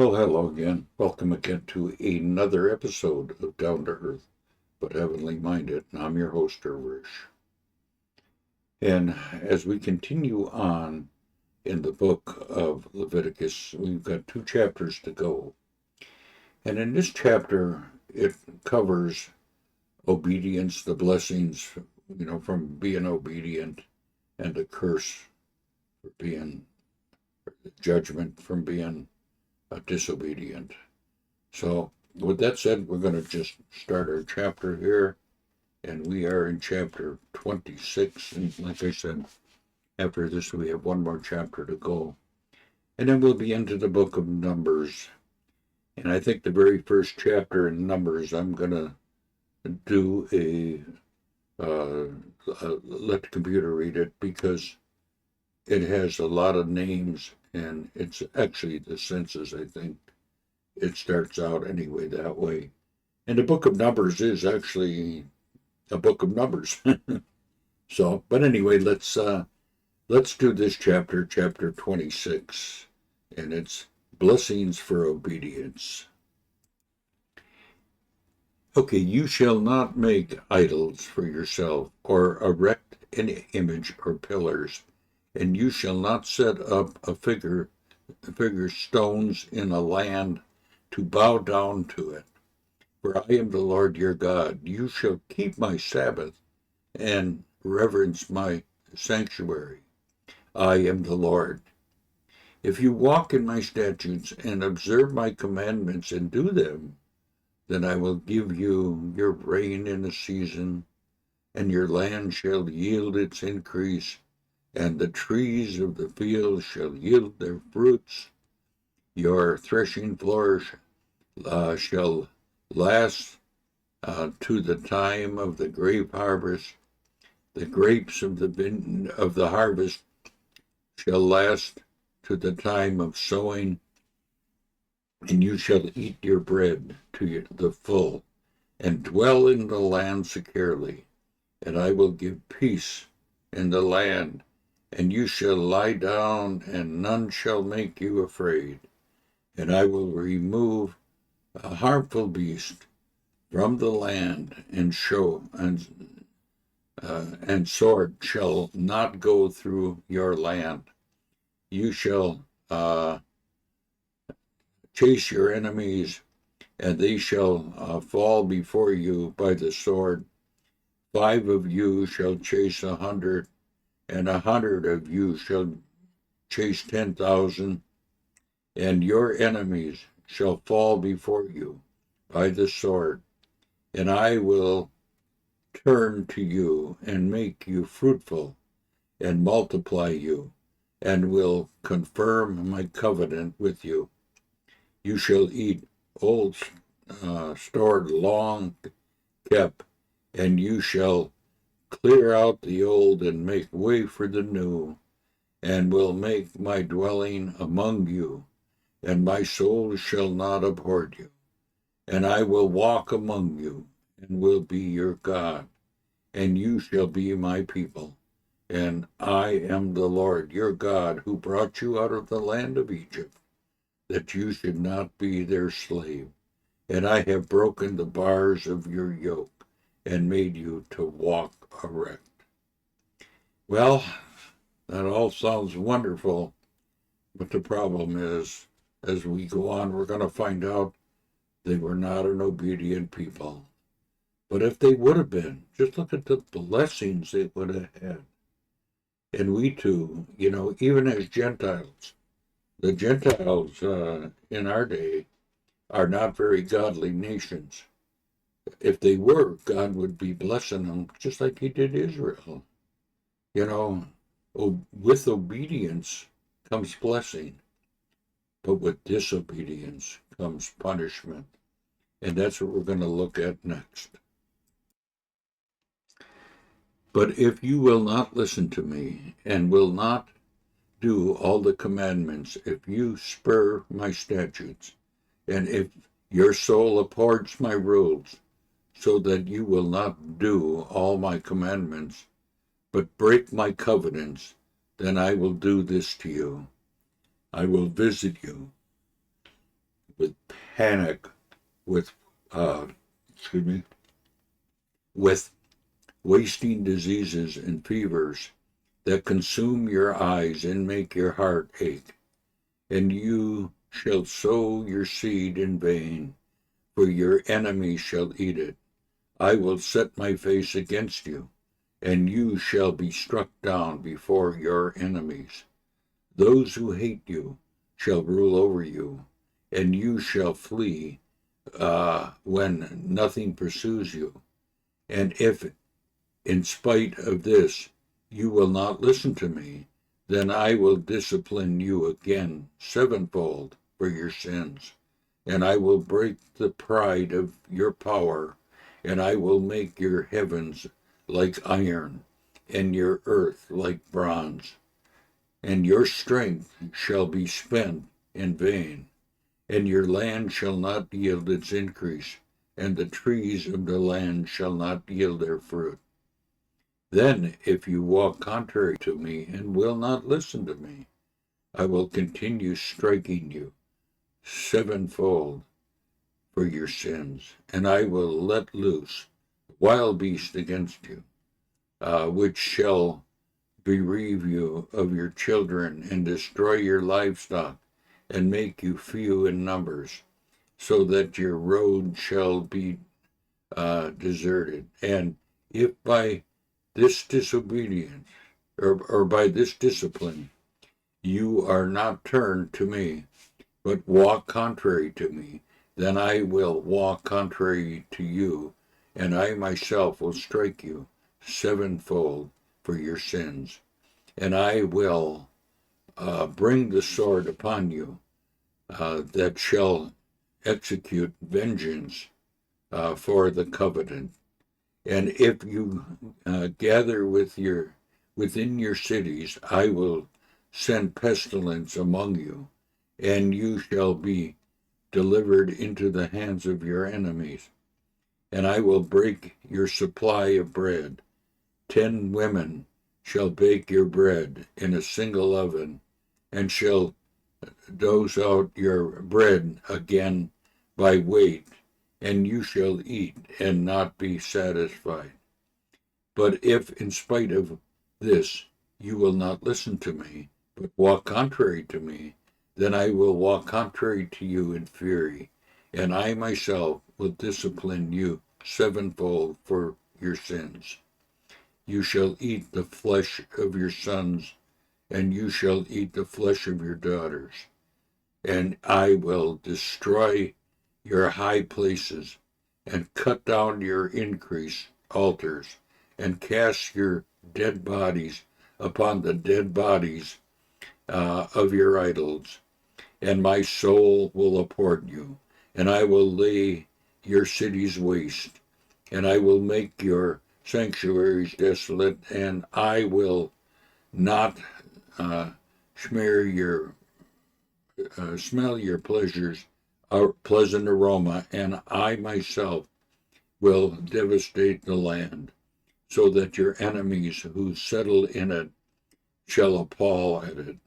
Well, hello again. Welcome again to another episode of Down to Earth but Heavenly Minded. And I'm your host, Rish. And as we continue on in the book of Leviticus, we've got 2 chapters to go. And in this chapter, it covers obedience, the blessings, from being obedient, and the curse for being, the judgment from being disobedient. So, with that said, we're going to just start our chapter here, and we are in chapter 26. And like I said, after this, we have one more chapter to go, and then we'll be into the book of Numbers. And I think the very first chapter in Numbers, I'm going to do let the computer read it because it has a lot of names, and it's actually the census, I think. It starts out anyway that way. And the book of Numbers is actually a book of numbers. So, but anyway, let's do this chapter, chapter 26, and it's blessings for obedience. Okay, you shall not make idols for yourself, or erect any image or pillars, and you shall not set up a figure stones in a land to bow down to it. For I am the Lord your God. You shall keep my Sabbath and reverence my sanctuary. I am the Lord. If you walk in my statutes and observe my commandments and do them, then I will give you your rain in a season, and your land shall yield its increase, and the trees of the field shall yield their fruits. Your threshing floor shall last to the time of the grape harvest. The grapes of the harvest shall last to the time of sowing, and you shall eat your bread to the full, and dwell in the land securely. And I will give peace in the land, and you shall lie down, and none shall make you afraid. And I will remove a harmful beast from the land, and sword shall not go through your land. You shall chase your enemies, and they shall fall before you by the sword. 5 of you shall chase 100, and 100 of you shall chase 10,000, and your enemies shall fall before you by the sword. And I will turn to you and make you fruitful and multiply you, and will confirm my covenant with you. You shall eat old stored long kept, and you shall clear out the old and make way for the new, and will make my dwelling among you, and my soul shall not abhor you. And I will walk among you, and will be your God, and you shall be my people. And I am the Lord your God, who brought you out of the land of Egypt, that you should not be their slave. And I have broken the bars of your yoke, and made you to walk erect. Well, that all sounds wonderful, but the problem is, as we go on, we're going to find out they were not an obedient people. But if they would have been, just look at the blessings they would have had. And we too, even as Gentiles, the Gentiles in our day are not very godly nations. If they were, God would be blessing them just like he did Israel. With obedience comes blessing, but with disobedience comes punishment. And that's what we're going to look at next. But if you will not listen to me, and will not do all the commandments, if you spurn my statutes, and if your soul abhors my rules, so that you will not do all my commandments, but break my covenants, then I will do this to you. I will visit you with panic, with, uh, excuse me, with wasting diseases and fevers that consume your eyes and make your heart ache. And you shall sow your seed in vain, for your enemy shall eat it. I will set my face against you, and you shall be struck down before your enemies. Those who hate you shall rule over you, and you shall flee when nothing pursues you. And if, in spite of this, you will not listen to me, then I will discipline you again sevenfold for your sins, and I will break the pride of your power, and I will make your heavens like iron, and your earth like bronze. And your strength shall be spent in vain, and your land shall not yield its increase, and the trees of the land shall not yield their fruit. Then, if you walk contrary to me and will not listen to me, I will continue striking you sevenfold for your sins, and I will let loose wild beasts against you, which shall bereave you of your children and destroy your livestock and make you few in numbers, so that your road shall be deserted. And if by this disobedience or by this discipline you are not turned to me, but walk contrary to me, then I will walk contrary to you, and I myself will strike you sevenfold for your sins. And I will bring the sword upon you that shall execute vengeance for the covenant. And if you gather within your cities, I will send pestilence among you, and you shall be delivered into the hands of your enemies. And I will break your supply of bread. 10 women shall bake your bread in a single oven, and shall dose out your bread again by weight, and you shall eat and not be satisfied. But if, in spite of this, you will not listen to me, but walk contrary to me, then I will walk contrary to you in fury, and I myself will discipline you sevenfold for your sins. You shall eat the flesh of your sons, and you shall eat the flesh of your daughters, and I will destroy your high places, and cut down your increase altars, and cast your dead bodies upon the dead bodies of your idols. And my soul will abhor you, and I will lay your cities waste, and I will make your sanctuaries desolate, and I will not smear your smell your pleasures, pleasant aroma, and I myself will devastate the land, so that your enemies who settle in it shall appall at it.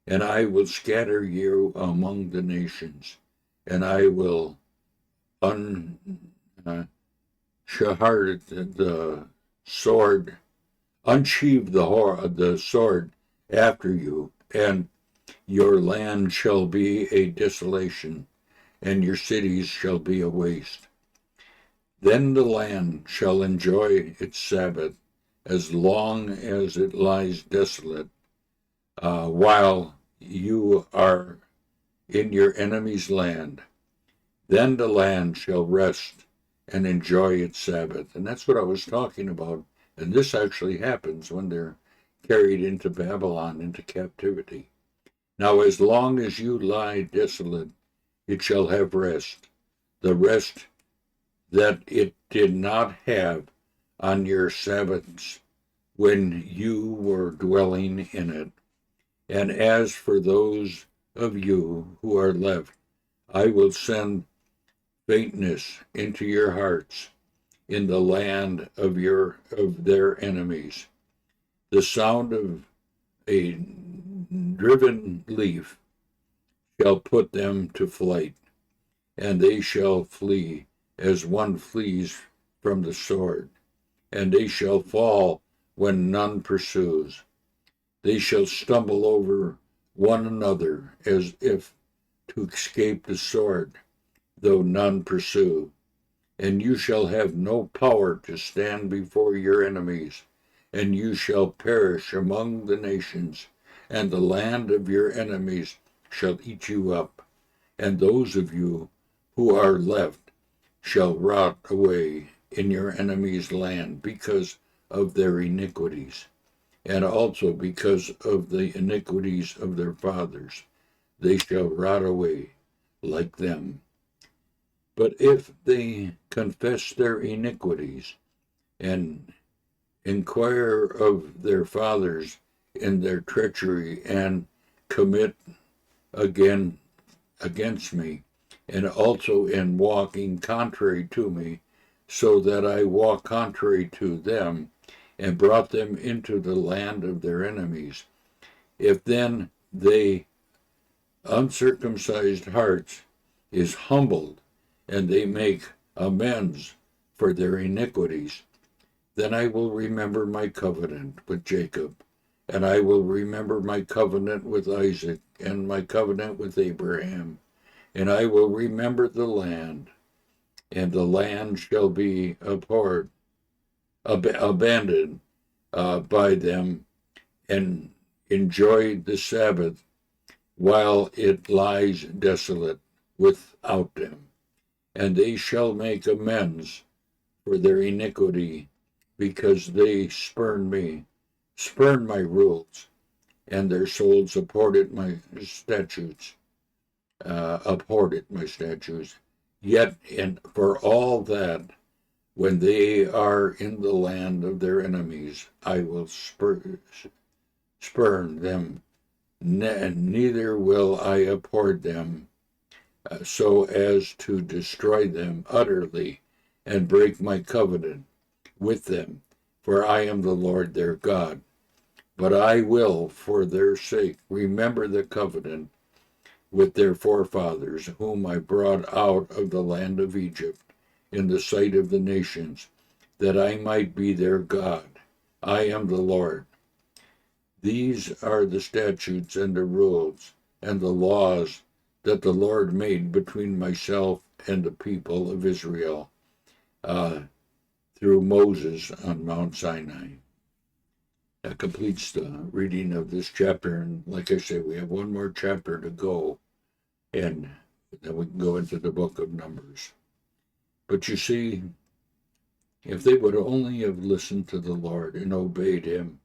And I will scatter you among the nations, and I will unsheathe the sword, unsheathe the sword after you, and your land shall be a desolation, and your cities shall be a waste. Then the land shall enjoy its Sabbath as long as it lies desolate, while you are in your enemy's land. Then the land shall rest and enjoy its Sabbath. And that's what I was talking about. And this actually happens when they're carried into Babylon, into captivity. Now, as long as you lie desolate, it shall have rest, the rest that it did not have on your Sabbaths when you were dwelling in it. And as for those of you who are left, I will send faintness into your hearts in the land of their enemies. The sound of a driven leaf shall put them to flight, and they shall flee as one flees from the sword, and they shall fall when none pursues. They shall stumble over one another as if to escape the sword, though none pursue. And you shall have no power to stand before your enemies, and you shall perish among the nations, and the land of your enemies shall eat you up, and those of you who are left shall rot away in your enemies' land because of their iniquities, and also because of the iniquities of their fathers. They shall rot away like them. But if they confess their iniquities and inquire of their fathers in their treachery and commit again against me, and also in walking contrary to me, so that I walk contrary to them, and brought them into the land of their enemies, if then they uncircumcised hearts is humbled, and they make amends for their iniquities, then I will remember my covenant with Jacob, and I will remember my covenant with Isaac, and my covenant with Abraham, and I will remember the land, and the land shall be abandoned by them, and enjoy the Sabbath while it lies desolate without them. And they shall make amends for their iniquity, because they spurned my rules, and their souls abhorred my statutes. Yet, for all that, when they are in the land of their enemies, I will spurn them, neither will I abhor them, so as to destroy them utterly, and break my covenant with them, for I am the Lord their God. But I will, for their sake, remember the covenant with their forefathers, whom I brought out of the land of Egypt in the sight of the nations, that I might be their God. I am the Lord. These are the statutes and the rules and the laws that the Lord made between myself and the people of Israel through Moses on Mount Sinai. That completes the reading of this chapter, and like I said, we have one more chapter to go, and then we can go into the book of Numbers. But you see, if they would only have listened to the Lord and obeyed him,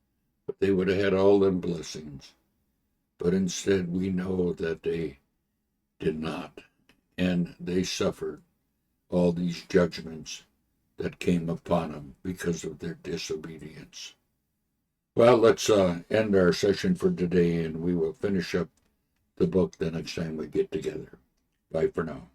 they would have had all them blessings. But instead, we know that they did not, and they suffered all these judgments that came upon them because of their disobedience. Well, let's end our session for today, and we will finish up the book the next time we get together. Bye for now.